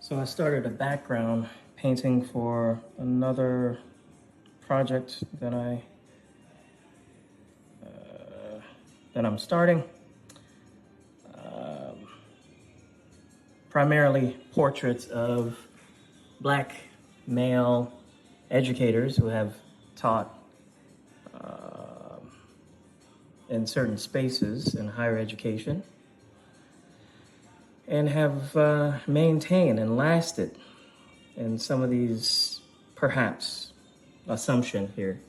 So I started a background painting for another project that I'm starting. Primarily portraits of Black male educators who have taught in certain spaces in higher education and have maintained and lasted in some of these, perhaps, assumption here,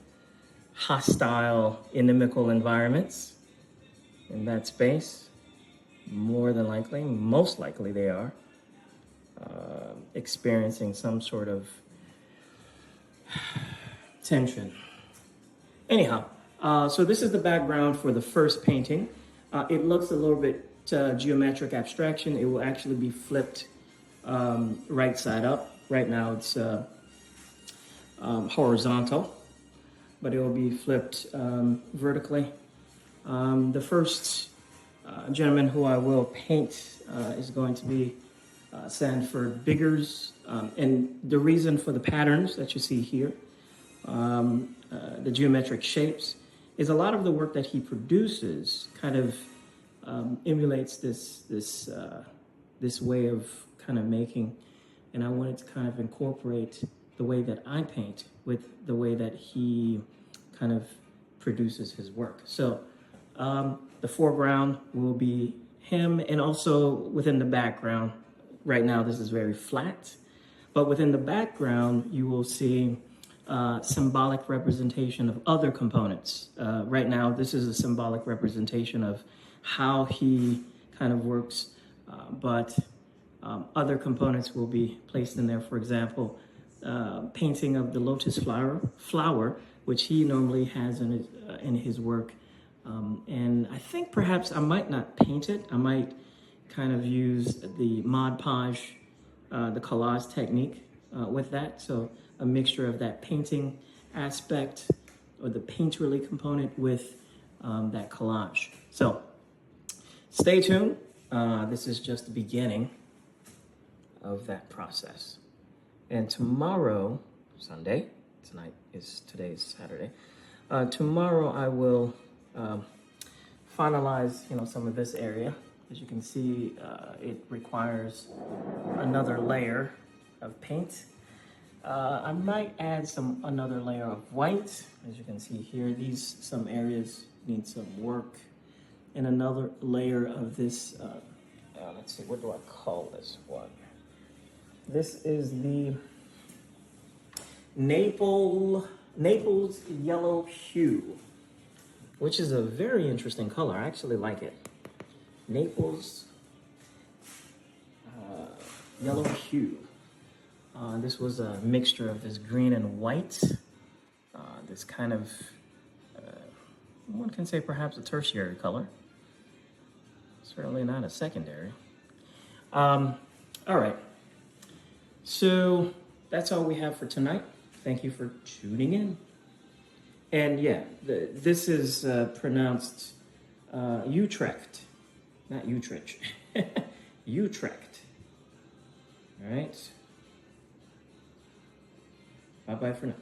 hostile, inimical environments in that space. More than likely, most likely they are experiencing some sort of tension. Anyhow, so this is the background for the first painting. It looks a little bit geometric abstraction. It will actually be flipped right side up. Right now it's horizontal, but it will be flipped vertically. The first gentleman who I will paint is going to be Sanford Biggers. And the reason for the patterns that you see here, the geometric shapes, is a lot of the work that he produces kind of emulates this way of kind of making, and I wanted to kind of incorporate the way that I paint with the way that he kind of produces his work. So the foreground will be him, and also within the background, right now this is very flat, but within the background you will see symbolic representation of other components. Right now this is a symbolic representation of how he kind of works, but other components will be placed in there. For example, painting of the lotus flower, which he normally has in his work. And I think perhaps I might not paint it. I might kind of use the Mod Podge, the collage technique with that. So a mixture of that painting aspect or the painterly component with that collage. So stay tuned. This is just the beginning of that process. And tomorrow, Sunday, today is Saturday. Tomorrow I will finalize, some of this area. As you can see, it requires another layer of paint. I might add another layer of white. As you can see here, some areas need some work. And another layer of this, let's see, what do I call this one? This is the Naples yellow hue, which is a very interesting color. I actually like it. Naples yellow hue. This was a mixture of this green and white. This kind of, one can say perhaps a tertiary color. Certainly not a secondary. All right. So that's all we have for tonight. Thank you for tuning in. And yeah, this is pronounced Utrecht, not Utrecht, Utrecht. All right. Bye-bye for now.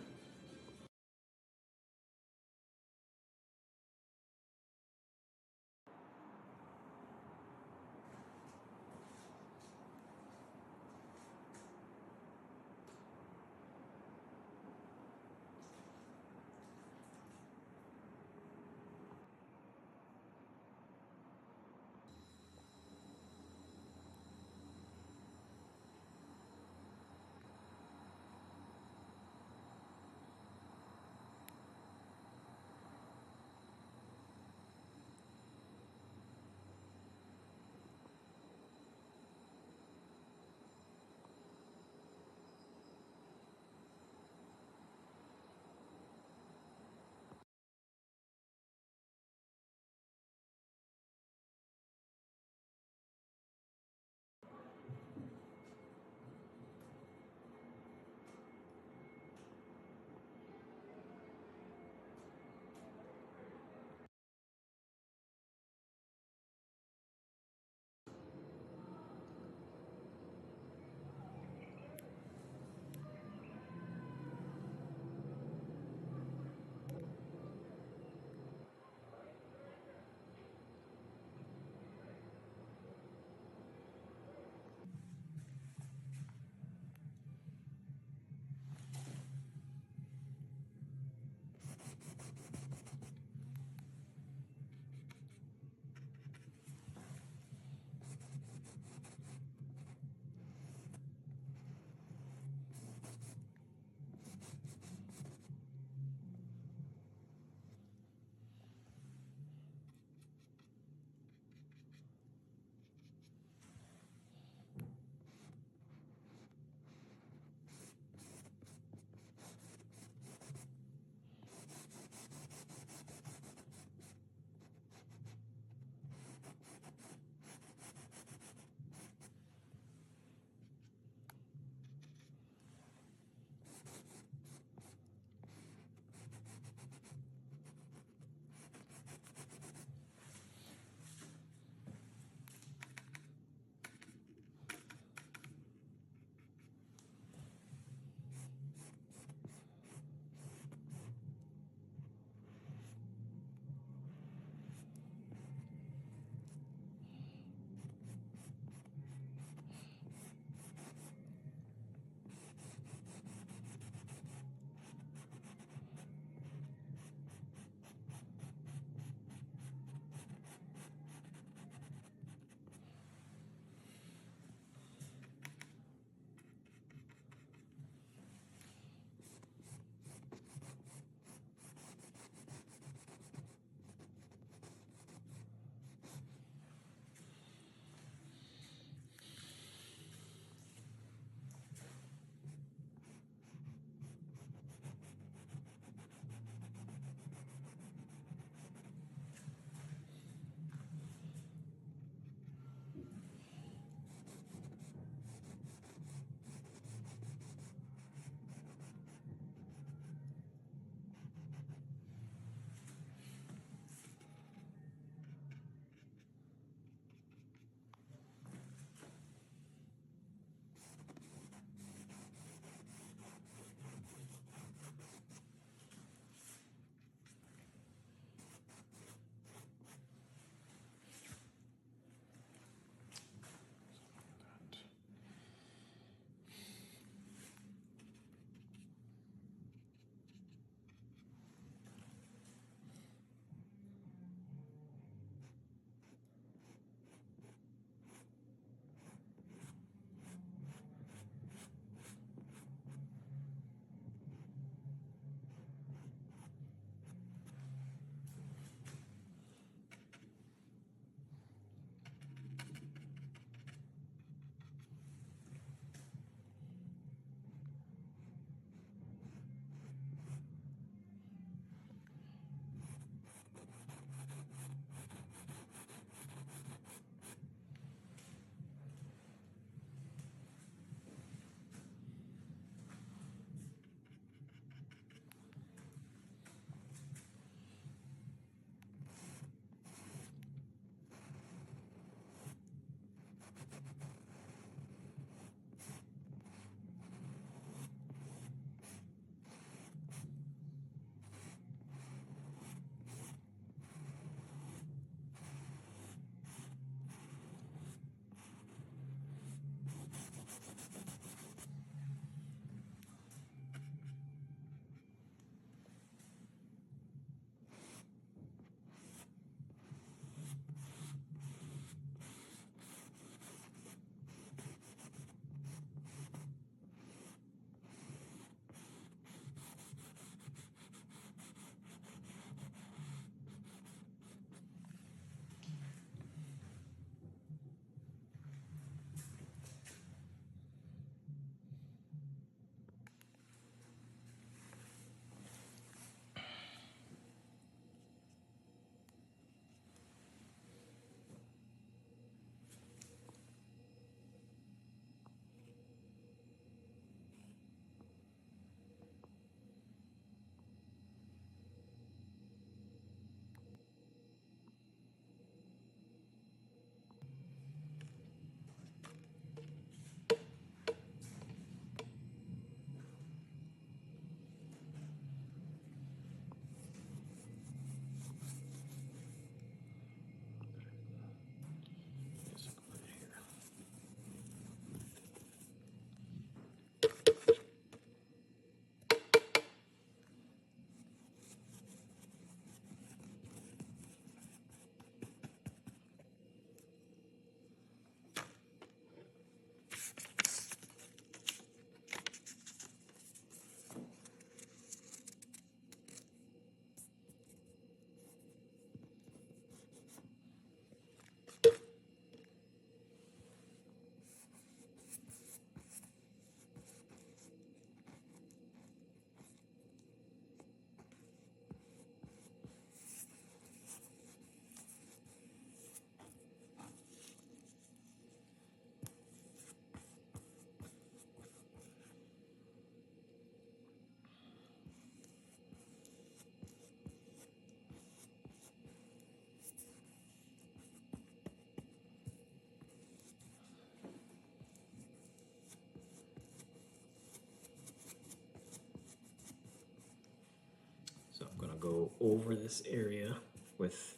go over this area with,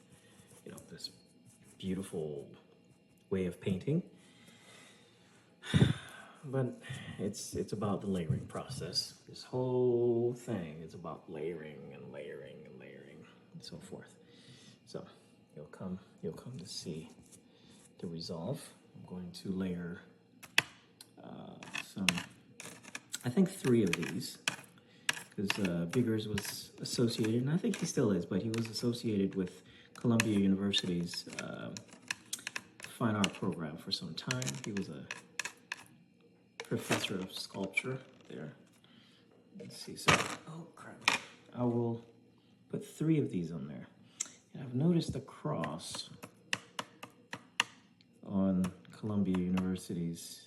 you know, this beautiful way of painting. But it's about the layering process. This whole thing is about layering and layering and layering and so forth. So you'll come to see the resolve. I'm going to layer some, I think 3 of these, because Biggers was associated, and I think he still is, but he was associated with Columbia University's fine art program for some time. He was a professor of sculpture there. Let's see, so, oh crap. I will put 3 of these on there. And I've noticed the cross on Columbia University's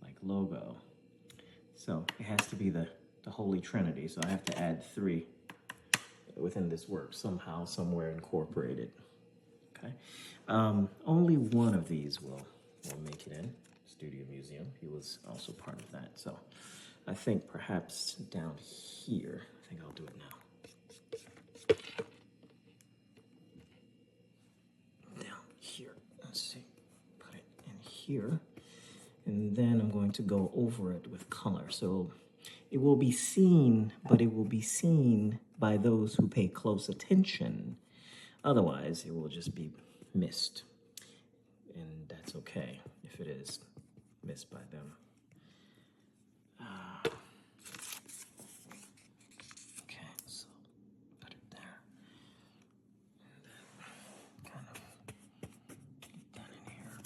like logo. So it has to be the Holy Trinity. So I have to add 3 within this work, somehow, somewhere incorporated. Okay. Only one of these will make it in. Studio Museum. He was also part of that. So I think perhaps down here, I think I'll do it now. Down here, let's see, put it in here. And then I'm going to go over it with color. So it will be seen, but it will be seen by those who pay close attention. Otherwise, it will just be missed. And that's okay if it is missed by them. Okay, so put it there. And then kind of get that in here.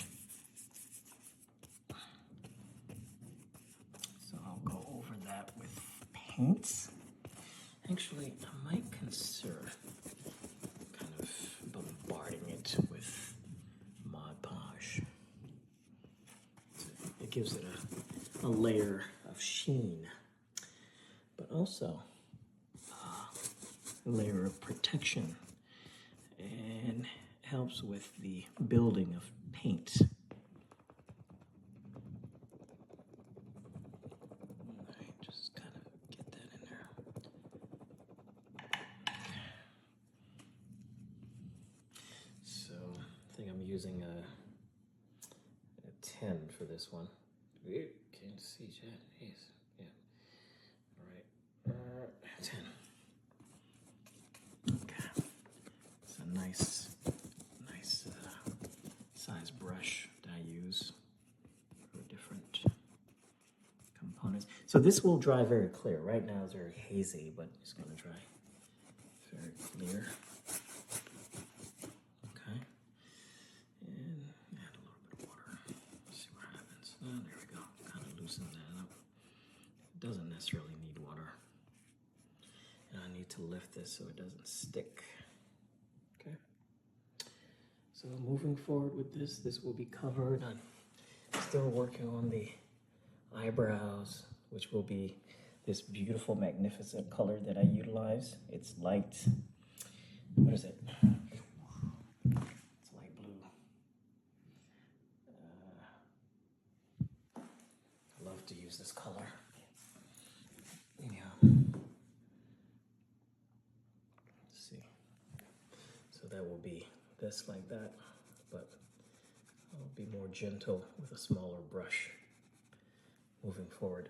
So I'll go over that with paints. Actually, I might consider kind of bombarding it with Mod Podge. It gives it a layer of sheen, but also a layer of protection, and helps with the building of paint. Just kind of get that in there. So I think I'm using a 10 for this one. You can see, Chad. Yes. Yeah. All right. 10. Okay. It's a nice size brush that I use for different components. So this will dry very clear. Right now it's very hazy, but it's going to dry very clear. Okay. And add a little bit of water. Let's see what happens. Oh, there we go. Kind of loosen that up. It doesn't necessarily need water. And I need to lift this so it doesn't stick. Okay. So moving forward with this will be covered. I'm still working on the eyebrows, which will be this beautiful, magnificent color that I utilize. It's light. What is it? It's light blue. I love to use this color. Yeah. Let's see. So that will be this like that, but I'll be more gentle with a smaller brush moving forward.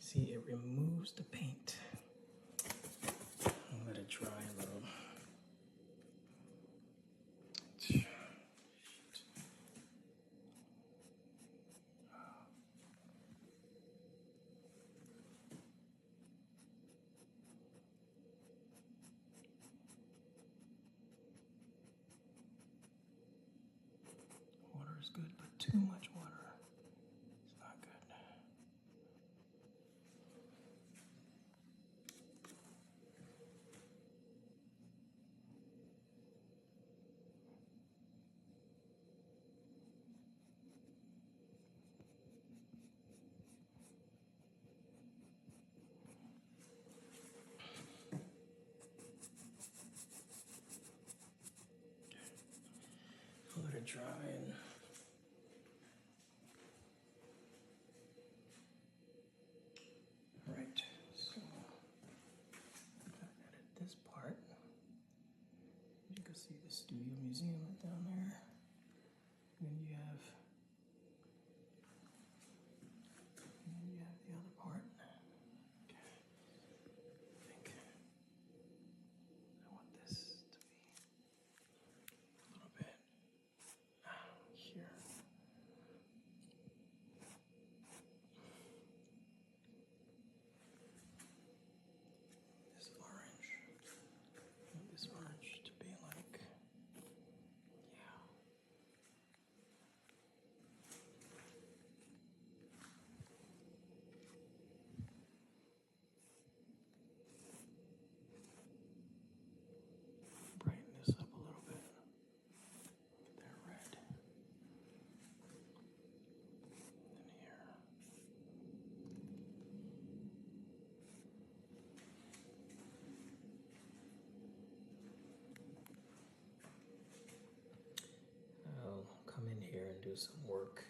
See, it removes the paint. I'll let it dry a little. Water is good, but too much water is not good. I'll let it dry and right, so I added this part. You can see the studio museum down there. And then you have the other part. Okay. I think I want this to be a little bit here. This orange. I want this orange to be like, yeah. Brighten this up a little bit. Get that red. And here. I'll come in here and do some work.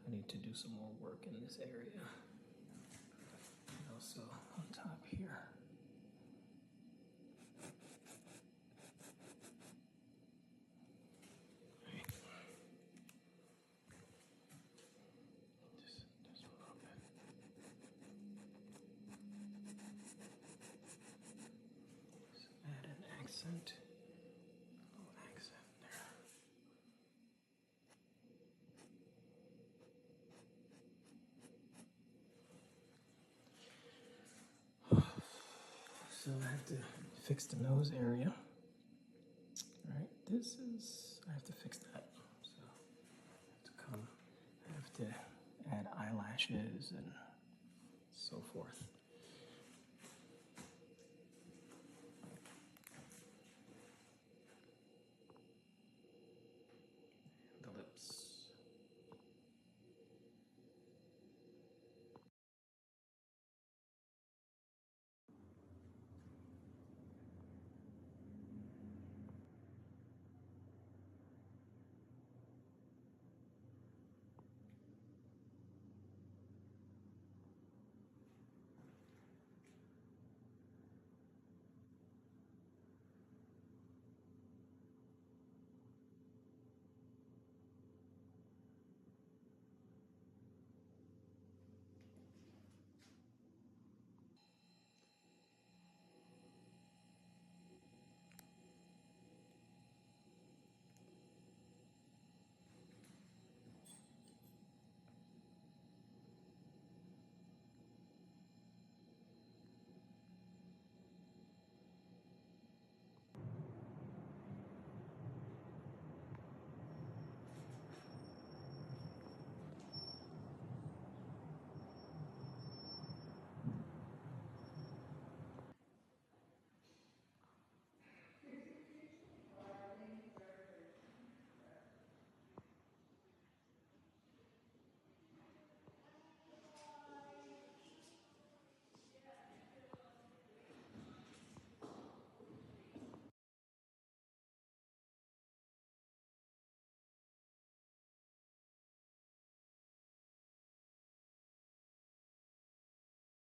I need to do some more work in this area. And also on top here. Just a little bit. accent. A little accent there. So I have to fix the nose area. All right, I have to fix that. So I have to add eyelashes and so forth.